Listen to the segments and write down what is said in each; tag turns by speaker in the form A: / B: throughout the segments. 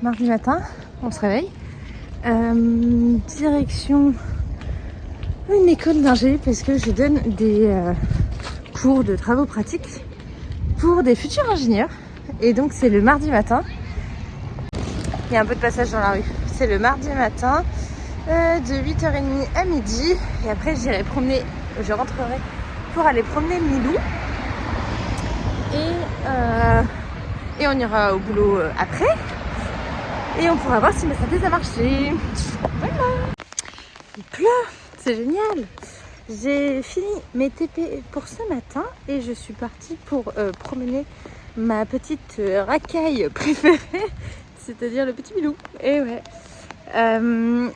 A: Mardi matin, on se réveille. Direction une école d'ingé parce que je donne des cours de travaux pratiques pour des futurs ingénieurs. Et donc c'est le mardi matin. Il y a un peu de passage dans la rue. C'est le mardi matin de 8h30 à midi. Et après j'irai promener, je rentrerai pour aller promener Milou. Et on ira au boulot après. Et on pourra voir si ma synthèse a marché. Voilà. Il pleut, c'est génial. J'ai fini mes TP pour ce matin et je suis partie pour promener ma petite racaille préférée, c'est-à-dire le petit Milou. Et ouais.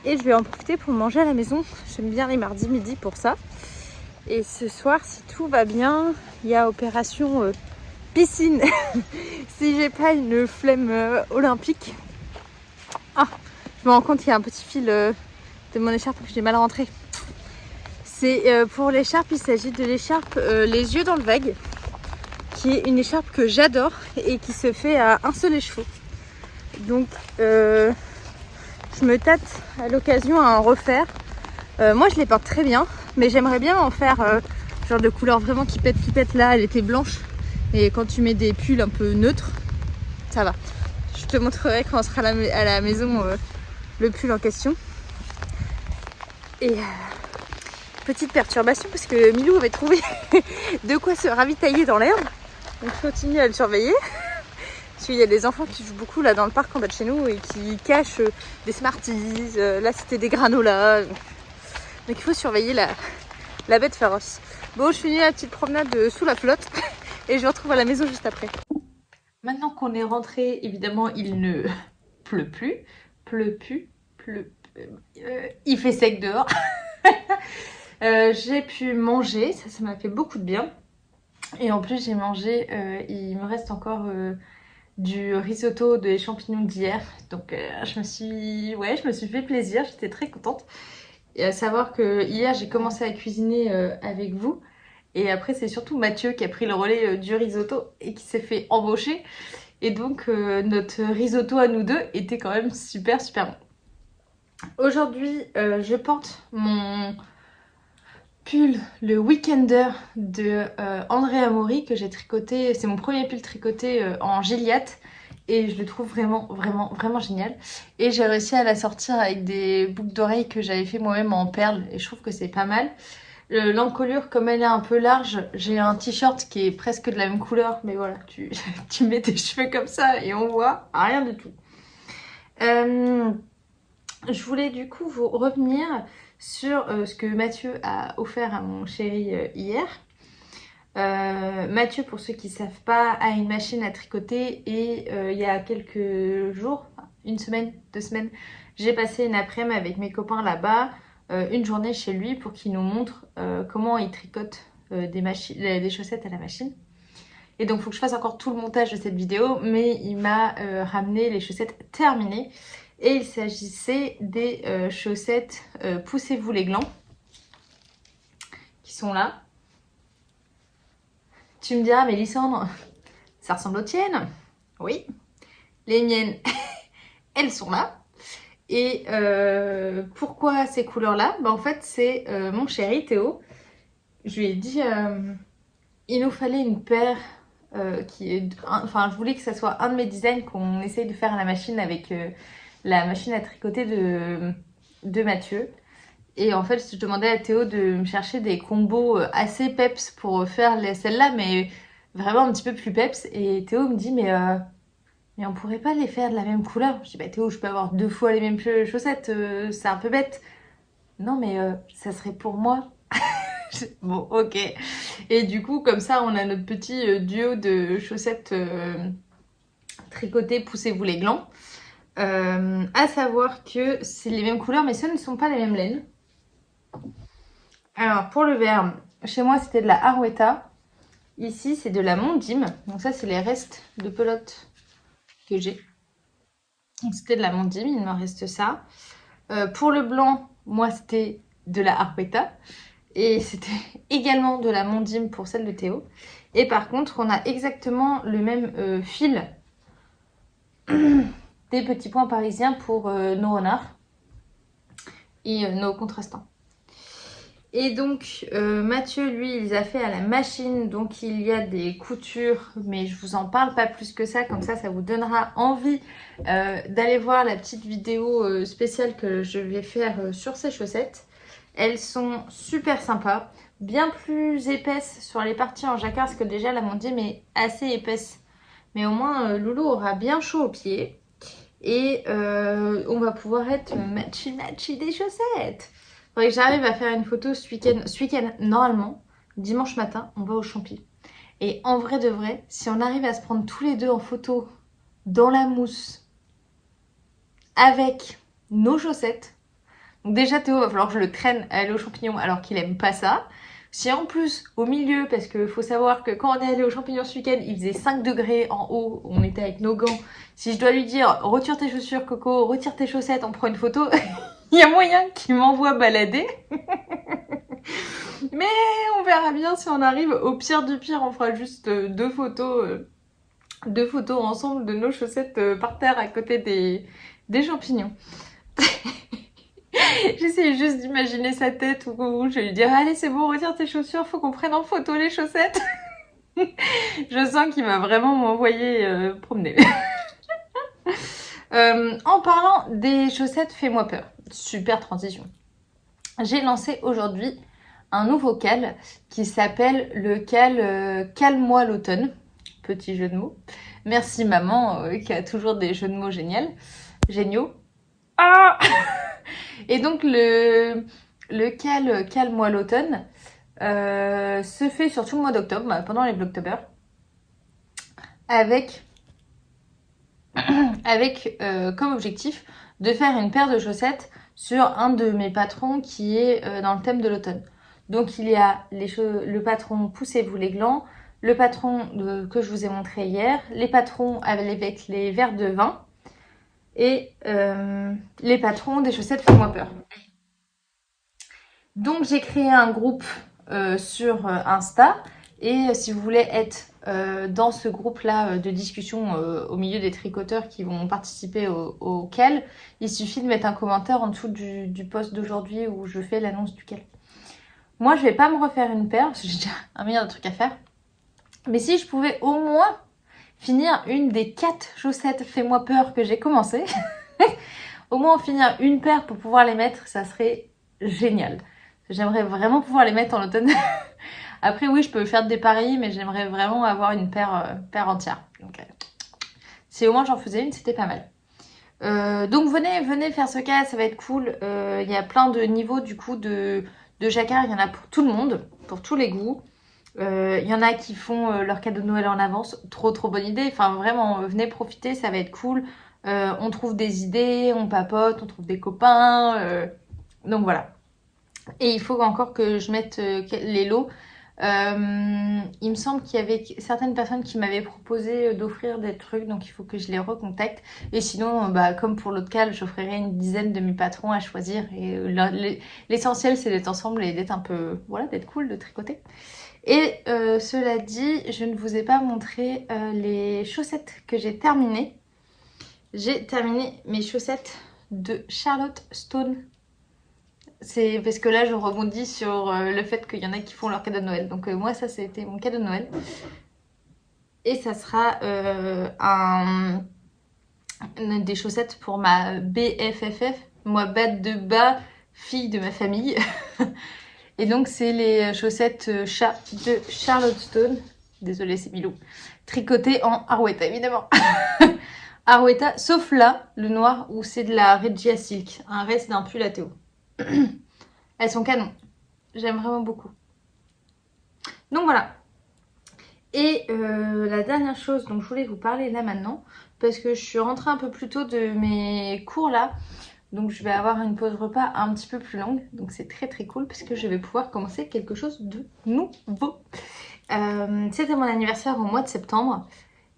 A: Et je vais en profiter pour manger à la maison. J'aime bien les mardis midi pour ça. Et ce soir, si tout va bien, il y a opération piscine. Si j'ai pas une flemme olympique. Ah, je me rends compte qu'il y a un petit fil de mon écharpe que j'ai mal rentré. C'est pour l'écharpe, il s'agit de l'écharpe Les Yeux dans le Vague, qui est une écharpe que j'adore et qui se fait à un seul écheveau. Donc je me tâte à l'occasion à en refaire. Moi je les porte très bien, mais j'aimerais bien en faire genre de couleur vraiment qui pète. Là elle était blanche et quand tu mets des pulls un peu neutres, ça va. Je te montrerai quand on sera à la maison le pull en question. Et petite perturbation parce que Milou avait trouvé de quoi se ravitailler dans l'herbe. Donc je continue à le surveiller. Parce qu'il y a des enfants qui jouent beaucoup là dans le parc en bas de chez nous et qui cachent des Smarties. Là c'était des granolas. Donc il faut surveiller la bête féroce. Bon, je finis la petite promenade sous la flotte et je me retrouve à la maison juste après. Maintenant qu'on est rentré, évidemment il ne pleut plus. Il fait sec dehors. J'ai pu manger, ça m'a fait beaucoup de bien. Et en plus j'ai mangé, il me reste encore du risotto de champignons d'hier. Donc je me suis fait plaisir, j'étais très contente. Et à savoir que hier j'ai commencé à cuisiner avec vous. Et après c'est surtout Mathieu qui a pris le relais du risotto et qui s'est fait embaucher. Et donc notre risotto à nous deux était quand même super bon. Aujourd'hui je porte mon pull, le Weekender de Andrea Mori que j'ai tricoté. C'est mon premier pull tricoté en Gilliatt et je le trouve vraiment génial. Et j'ai réussi à la sortir avec des boucles d'oreilles que j'avais fait moi-même en perles et je trouve que c'est pas mal. L'encolure, comme elle est un peu large, j'ai un t-shirt qui est presque de la même couleur, mais voilà, tu mets tes cheveux comme ça et on voit rien du tout. Je voulais du coup vous revenir sur ce que Mathieu a offert à mon chéri hier. Mathieu, pour ceux qui ne savent pas, a une machine à tricoter et il y a quelques jours, une semaine, 2 semaines, j'ai passé une après-midi avec mes copains là-bas, une journée chez lui pour qu'il nous montre comment il tricote des chaussettes à la machine. Et donc il faut que je fasse encore tout le montage de cette vidéo, mais il m'a ramené les chaussettes terminées. Et il s'agissait des chaussettes Poussez-vous les glands, qui sont là. Tu me diras, mais Lysandre, ça ressemble aux tiennes? Oui, les miennes, elles sont là. Et pourquoi ces couleurs-là? En fait, c'est mon chéri Théo. Je lui ai dit, il nous fallait une paire enfin, je voulais que ça soit un de mes designs qu'on essaye de faire à la machine avec la machine à tricoter de Mathieu. Et en fait, je demandais à Théo de me chercher des combos assez peps pour faire celle-là, mais vraiment un petit peu plus peps. Et Théo me dit, mais on pourrait pas les faire de la même couleur. Je dis, bah Théo, je peux avoir 2 fois les mêmes chaussettes, c'est un peu bête. Non, mais ça serait pour moi. Bon, ok. Et du coup, comme ça, on a notre petit duo de chaussettes tricotées Poussez-vous les glands. À savoir que c'est les mêmes couleurs, mais ce ne sont pas les mêmes laines. Alors, pour le verbe, chez moi, c'était de la Harwetta. Ici, c'est de la Mondim. Donc ça, c'est les restes de pelote que j'ai. Donc c'était de la Mondim, il me reste ça. Pour le blanc, moi, c'était de la Harwetta. Et c'était également de la Mondim pour celle de Théo. Et par contre, on a exactement le même fil des petits points parisiens pour nos renards et nos contrastants. Et donc Mathieu, lui, il les a fait à la machine, donc il y a des coutures, mais je vous en parle pas plus que ça, comme ça vous donnera envie d'aller voir la petite vidéo spéciale que je vais faire sur ces chaussettes. Elles sont super sympas, bien plus épaisses sur les parties en jacquard, parce que déjà la mondiale est assez épaisse. Mais au moins Loulou aura bien chaud aux pieds. Et on va pouvoir être matchy des chaussettes. Faudrait que j'arrive à faire une photo ce week-end. Ce week-end, normalement, dimanche matin, on va au Champi. Et en vrai de vrai, si on arrive à se prendre tous les deux en photo dans la mousse avec nos chaussettes. Donc déjà Théo, va falloir que je le traîne à aller aux champignons alors qu'il aime pas ça. Si en plus, au milieu, parce qu'il faut savoir que quand on est allé aux champignons ce week-end, il faisait 5 degrés en haut, on était avec nos gants. Si je dois lui dire, retire tes chaussures Coco, retire tes chaussettes, on prend une photo, il y a moyen qu'il m'envoie balader. Mais on verra bien si on arrive. Au pire du pire, on fera juste deux photos ensemble de nos chaussettes par terre à côté des champignons. J'essaie juste d'imaginer sa tête où je vais lui dire allez c'est bon, retire tes chaussures, faut qu'on prenne en photo les chaussettes. Je sens qu'il va vraiment m'envoyer promener. En parlant des chaussettes fais-moi peur, super transition. J'ai lancé aujourd'hui un nouveau cal qui s'appelle le cal Cale-moi l'automne. Petit jeu de mots. Merci maman qui a toujours des jeux de mots géniaux. Ah et donc le cal Cale-moi l'automne se fait sur tout le mois d'octobre, pendant les Vlogtober, avec comme objectif de faire une paire de chaussettes sur un de mes patrons qui est dans le thème de l'automne. Donc il y a le patron Poussez-vous les glands, le patron que je vous ai montré hier, les patrons avec les verres de vin et les patrons des chaussettes Fais-moi peur. Donc j'ai créé un groupe sur Insta et si vous voulez être dans ce groupe-là de discussion au milieu des tricoteurs qui vont participer au cal, il suffit de mettre un commentaire en dessous du post d'aujourd'hui où je fais l'annonce du cal. Moi je vais pas me refaire une paire parce que j'ai déjà un milliard de trucs à faire. Mais si je pouvais au moins finir une des 4 chaussettes Fais-moi peur que j'ai commencé, au moins en finir une paire pour pouvoir les mettre, ça serait génial. J'aimerais vraiment pouvoir les mettre en automne. Après oui, je peux faire des paris, mais j'aimerais vraiment avoir une paire entière. Donc, si au moins j'en faisais une, c'était pas mal. Donc venez faire ce cas, ça va être cool. Il y a plein de niveaux du coup de jacquard, il y en a pour tout le monde, pour tous les goûts. Il y en a qui font leur cadeau de Noël en avance, trop bonne idée. Enfin vraiment, venez profiter, ça va être cool. On trouve des idées, on papote, on trouve des copains. Donc voilà. Et il faut encore que je mette les lots. Il me semble qu'il y avait certaines personnes qui m'avaient proposé d'offrir des trucs, donc il faut que je les recontacte. Et sinon, comme pour l'autre cal, j'offrirai une dizaine de mes patrons à choisir. Et l'essentiel, c'est d'être ensemble et d'être un peu, voilà, d'être cool, de tricoter. Et cela dit, je ne vous ai pas montré les chaussettes que j'ai terminées. J'ai terminé mes chaussettes de Charlotte Stone. C'est parce que là je rebondis sur le fait qu'il y en a qui font leur cadeau de Noël. Donc moi ça c'était mon cadeau de Noël. Et ça sera des chaussettes pour ma BFFF, moi bad de bas, fille de ma famille. Et donc c'est les chaussettes chat de Charlotte Stone. Désolée c'est Milou. Tricotées en Arwetta évidemment. Arwetta, sauf là, le noir où c'est de la Regia Silk. Un reste d'un pull à Théo. Elles sont canon. J'aime vraiment beaucoup. Donc voilà. Et la dernière chose dont je voulais vous parler là maintenant, parce que je suis rentrée un peu plus tôt de mes cours là, donc je vais avoir une pause repas un petit peu plus longue, donc c'est très cool parce que je vais pouvoir commencer quelque chose de nouveau. C'était mon anniversaire au mois de septembre.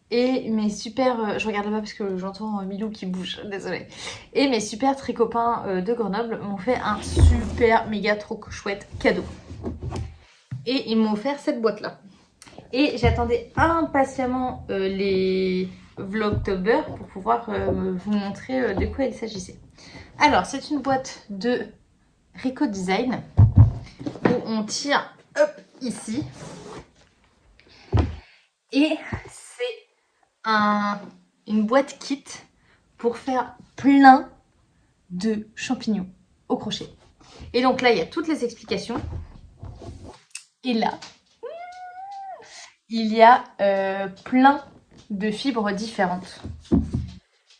A: Et mes super... je regarde là-bas parce que j'entends Milou qui bouge, désolée. Et mes super tricopains de Grenoble m'ont fait un super méga trop chouette cadeau. Et ils m'ont offert cette boîte-là. Et j'attendais impatiemment les Vlogtober pour pouvoir vous montrer de quoi il s'agissait. Alors, c'est une boîte de Rico Design où on tire hop, ici. Et c'est une boîte kit pour faire plein de champignons au crochet. Et donc là, il y a toutes les explications. Et là, il y a plein de fibres différentes.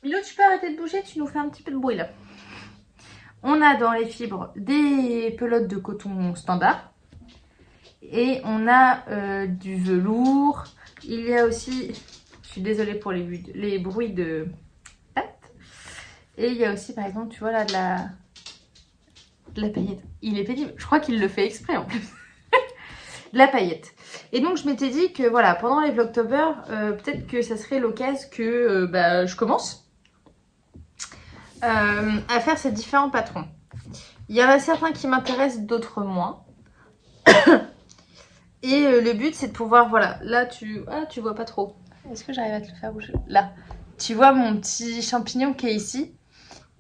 A: Milo, tu peux arrêter de bouger, tu nous fais un petit peu de bruit là. On a dans les fibres des pelotes de coton standard. Et on a du velours. Il y a aussi, je suis désolée pour les bruits de pattes. Et il y a aussi par exemple, tu vois là, de la paillette. Il est pénible, je crois qu'il le fait exprès en plus. De la paillette. Et donc je m'étais dit que voilà, pendant les Vlogtober, peut-être que ça serait l'occasion que je commence à faire ces différents patrons. Il y en a certains qui m'intéressent, d'autres moins. Et le but c'est de pouvoir, voilà, là tu vois pas trop. Est-ce que j'arrive à te le faire bouger? Là, tu vois mon petit champignon qui est ici.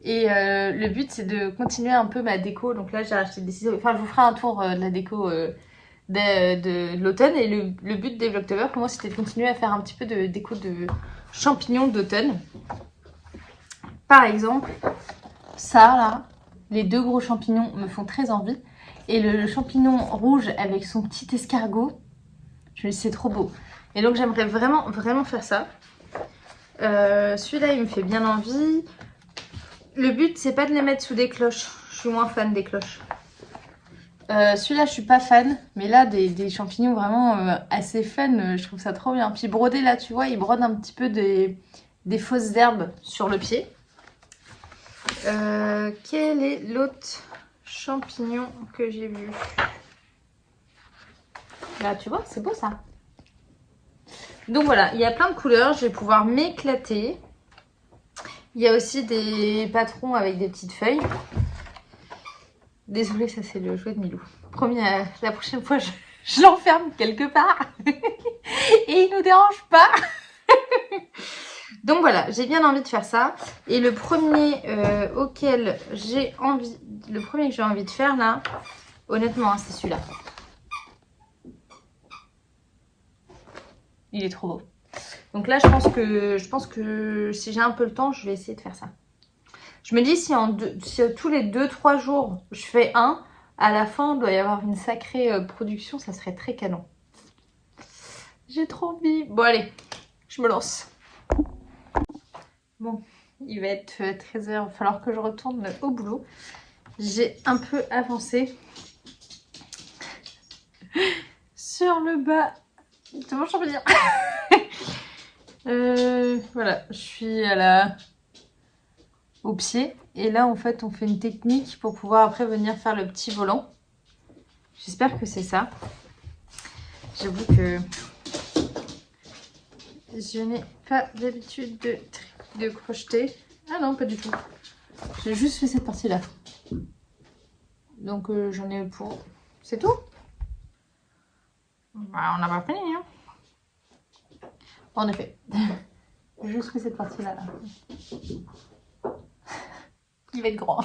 A: Et le but c'est de continuer un peu ma déco. Donc là j'ai acheté des ciseaux. Enfin je vous ferai un tour de la déco de l'automne. Et le but des Vlogtober pour moi c'était de continuer à faire un petit peu de déco de champignons d'automne. Par exemple, ça là, les deux gros champignons me font très envie. Et le champignon rouge avec son petit escargot, je me dis c'est trop beau. Et donc j'aimerais vraiment, vraiment faire ça. Celui-là il me fait bien envie. Le but c'est pas de les mettre sous des cloches. Je suis moins fan des cloches. Celui-là je suis pas fan. Mais là des champignons vraiment assez fun. Je trouve ça trop bien. Puis brodé là tu vois, il brode un petit peu des fausses herbes sur le pied. Quel est l'autre champignon que j'ai vu? Là tu vois, c'est beau ça. Donc voilà, il y a plein de couleurs, je vais pouvoir m'éclater. Il y a aussi des patrons avec des petites feuilles. Désolée, ça c'est le jouet de Milou. Promis, la prochaine fois je l'enferme quelque part. Et il nous dérange pas. Donc voilà, j'ai bien envie de faire ça. Et le premier auquel j'ai envie, le premier que j'ai envie de faire là, honnêtement, hein, c'est celui-là. Il est trop beau. Donc là, je pense que si j'ai un peu le temps, je vais essayer de faire ça. Je me dis si tous les 2-3 jours, je fais un, à la fin, il doit y avoir une sacrée production, ça serait très canon. J'ai trop envie. Bon allez, je me lance. Bon, il va être 13h, il va falloir que je retourne au boulot. J'ai un peu avancé sur le bas de mon champignon. Voilà, je suis au pied. Et là, en fait, on fait une technique pour pouvoir après venir faire le petit volant. J'espère que c'est ça. J'avoue que je n'ai pas l'habitude de crocheter. Ah non, pas du tout. J'ai juste fait cette partie-là. Donc j'en ai pour... C'est tout? Bah, on n'a pas fini, hein. En effet. J'ai juste fait cette partie-là. Là. Il va être grand.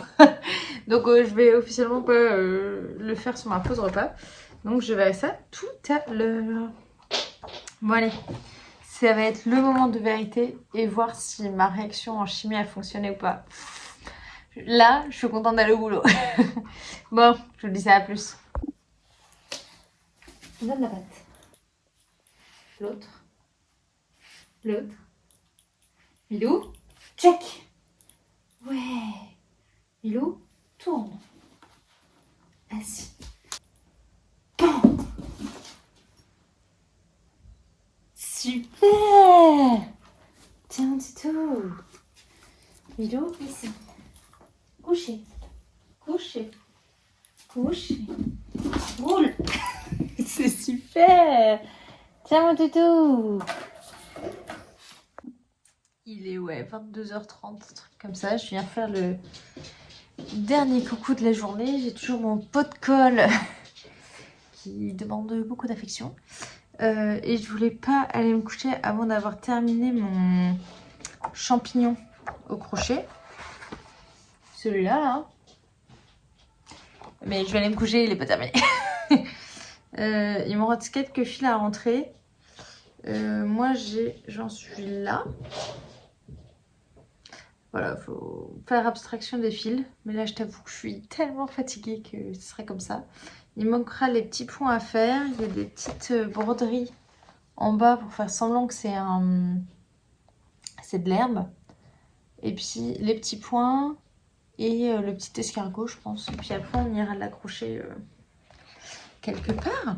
A: Donc je vais officiellement pas le faire sur ma pause repas. Donc je verrai ça tout à l'heure. Bon allez, ça va être le moment de vérité et voir si ma réaction en chimie a fonctionné ou pas. Là, je suis contente d'aller au boulot. Bon, je vous dis ça à plus. On donne la patte. L'autre. L'autre. Milou, check. Ouais. Milou, tourne. Assis. Bon. Super. Tiens, c'est tout. Milou, ici. Couché. Couché. Couché. Roule. C'est super. Tiens, mon toutou. Il est, ouais, 22h30, un truc comme ça. Je viens faire le dernier coucou de la journée. J'ai toujours mon pot de colle qui demande beaucoup d'affection. Et je voulais pas aller me coucher avant d'avoir terminé mon champignon au crochet. Celui-là, là. Mais je vais aller me coucher, il est pas terminé. Il me reste quelques fils à rentrer. Moi, j'en suis là. Voilà, faut faire abstraction des fils. Mais là, je t'avoue que je suis tellement fatiguée que ce serait comme ça. Il manquera les petits points à faire. Il y a des petites broderies en bas pour faire semblant que c'est de l'herbe. Et puis les petits points et le petit escargot, je pense. Et puis après, on ira l'accrocher quelque part.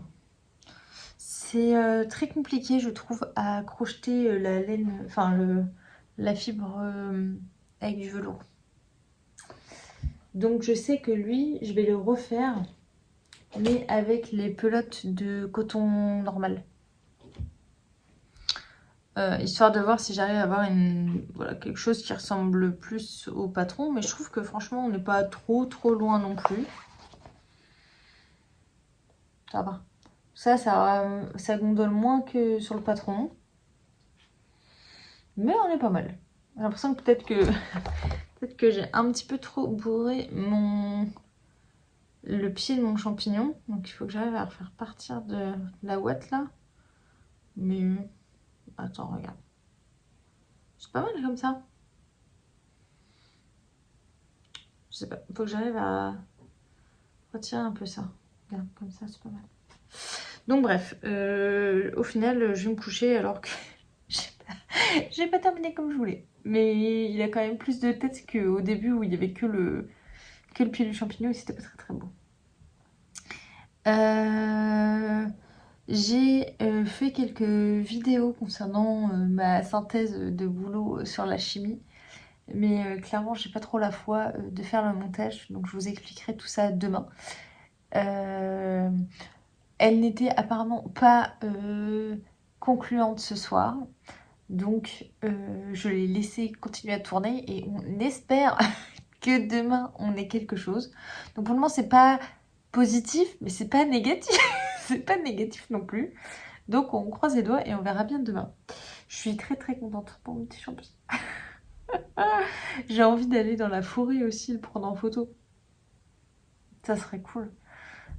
A: C'est très compliqué, je trouve, à crocheter la laine, enfin la fibre avec du velours. Donc je sais que lui, je vais le refaire, mais avec les pelotes de coton normal. Histoire de voir si j'arrive à avoir voilà, quelque chose qui ressemble plus au patron. Mais je trouve que franchement, on n'est pas trop loin non plus. Ça va. Ça gondole moins que sur le patron. Mais on est pas mal. J'ai l'impression que peut-être que j'ai un petit peu trop bourré le pied de mon champignon. Donc il faut que j'arrive à refaire partir de la ouate là. Mais attends, regarde. C'est pas mal comme ça. Je sais pas, il faut que j'arrive à retirer un peu ça. Regarde, comme ça c'est pas mal. Donc bref, au final je vais me coucher alors que j'ai pas terminé comme je voulais. Mais il a quand même plus de tête qu'au début où il y avait que le pied du champignon et c'était pas très beau. J'ai fait quelques vidéos concernant ma synthèse de boulot sur la chimie. Mais clairement, j'ai pas trop la foi de faire le montage. Donc je vous expliquerai tout ça demain. Elle n'était apparemment pas concluante ce soir. Donc je l'ai laissé continuer à tourner. Et on espère que demain, on ait quelque chose. Donc pour le moment, c'est pas positif, mais c'est pas négatif. C'est pas négatif non plus. Donc on croise les doigts et on verra bien demain. Je suis très contente pour mon petit champignon. J'ai envie d'aller dans la forêt aussi, le prendre en photo. Ça serait cool.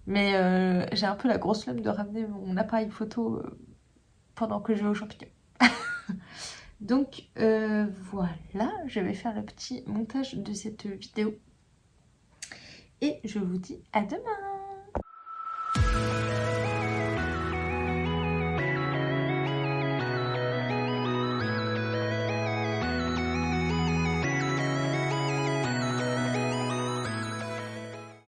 A: Mais j'ai un peu la grosse flemme de ramener mon appareil photo pendant que je vais aux champignons. Donc voilà, je vais faire le petit montage de cette vidéo. Et je vous dis à demain.